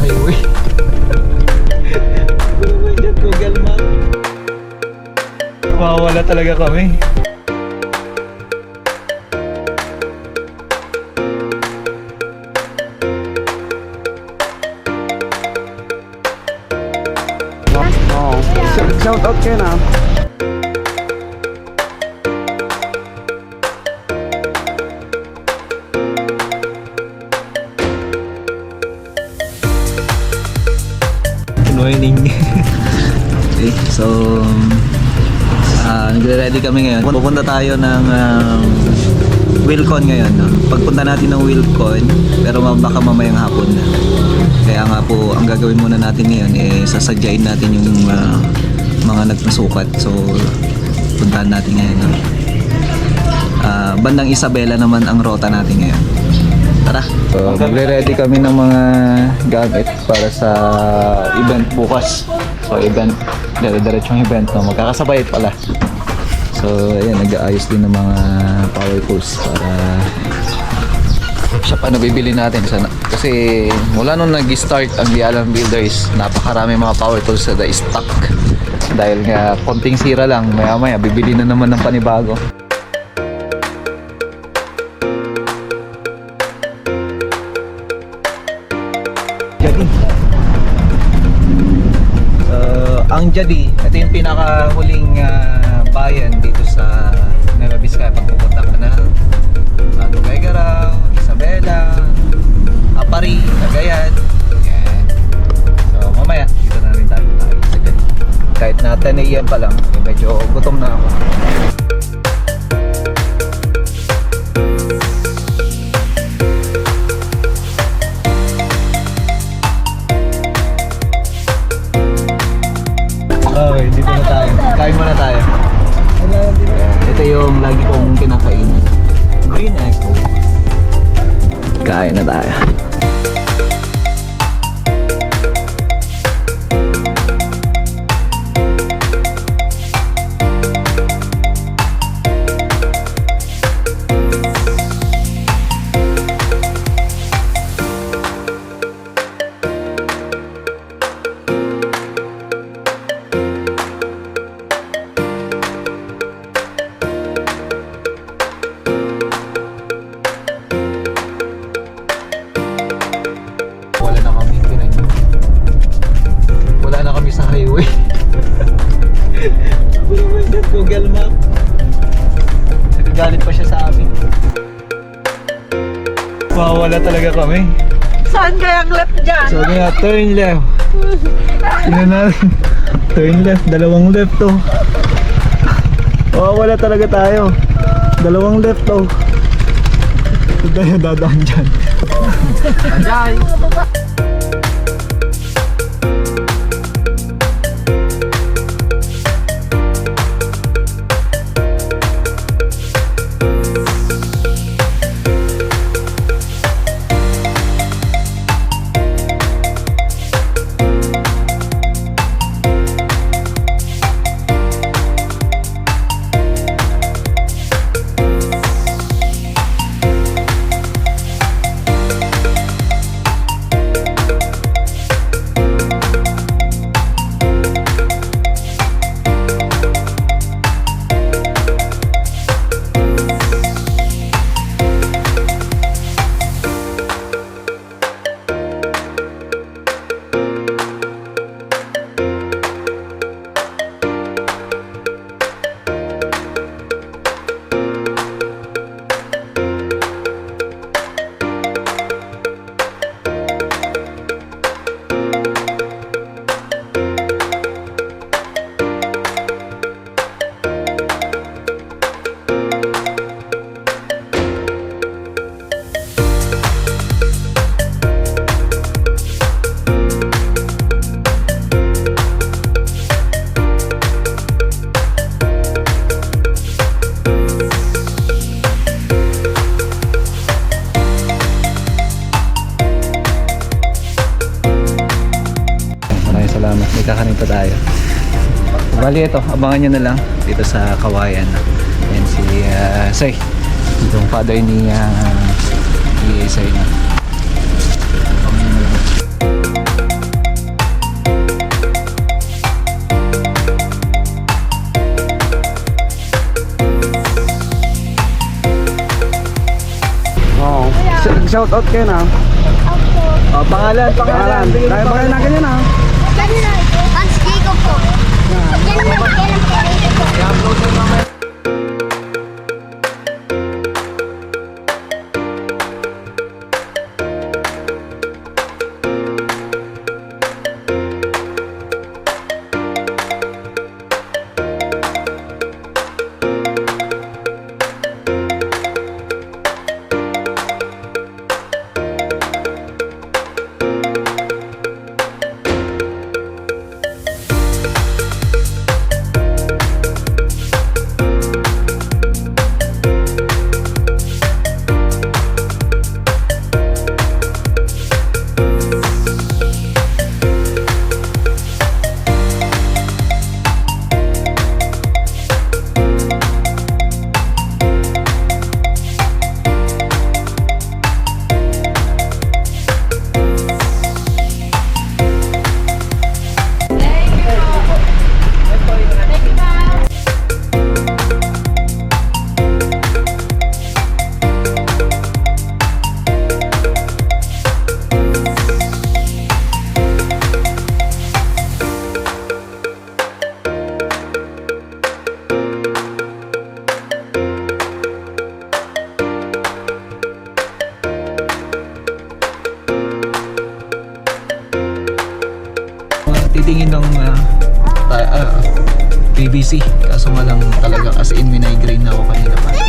highway. Ano naman dyan, Google Map. Mawawala talaga kami. Shout out kayo na. Morning. Okay, so nagre-ready kami ngayon. Pupunta tayo ng Wilcon ngayon. No? Pagpunta natin ng Wilcon, pero baka mamayang hapon na. Kaya nga po, ang gagawin muna natin ngayon sasadyain natin yung mga nagpasukat. So puntahan natin ngayon. No? Bandang Isabela naman ang rota natin ngayon. Tara! So, magre-ready kami ng mga gamit para sa event bukas. So, dire-diretsong event, no? Magkakasabay pala. So, ayan, nag-aayos din ng mga power tools para siya pa nabibili natin sana. Kasi mula nung nag-start ang Dialang Builders, napakarami mga power tools na stock. Dahil nga konting sira lang, maya-maya bibili na naman ng panibago. Ang Jadi, ito yung pinakahuling bayan dito sa Nueva Vizcaya pag pupunta ka ng Tuguegarao, Isabela, Apari, Cagayan. Yan. So mamaya, dito na rin tayo sa Jadi. Kahit na 10 AM pa lang, medyo gutom na ako. Okay, dito na tayo. Kain muna tayo. Ito yung lagi kong kinakainin. Green Echo. Kain na tayo. Sa highway. Ano naman dyan, Google Map. Nagagalit pa siya sa amin. Mawawala talaga kami. Saan kayang left dyan? So nga, turn left. Tingnan natin. Turn left, dalawang left to. Mawawala talaga tayo. Dalawang left to. Ito tayo dadaan dyan. Anjay! Kakanin pa tayo. Bali ito, abangan nyo na lang dito sa Kawayan. Yan si Say, itong father ni Say na. shoutout kayo na. Oh, pangalan. Bigyan mo Dahil pangalan. na ganyan ah. Hans Jacob po. Yan lang yan ang pinili ko. I-upload na mamaya. Titingin ng PVC kaso nga lang talaga as in migraine na ako kanina pa.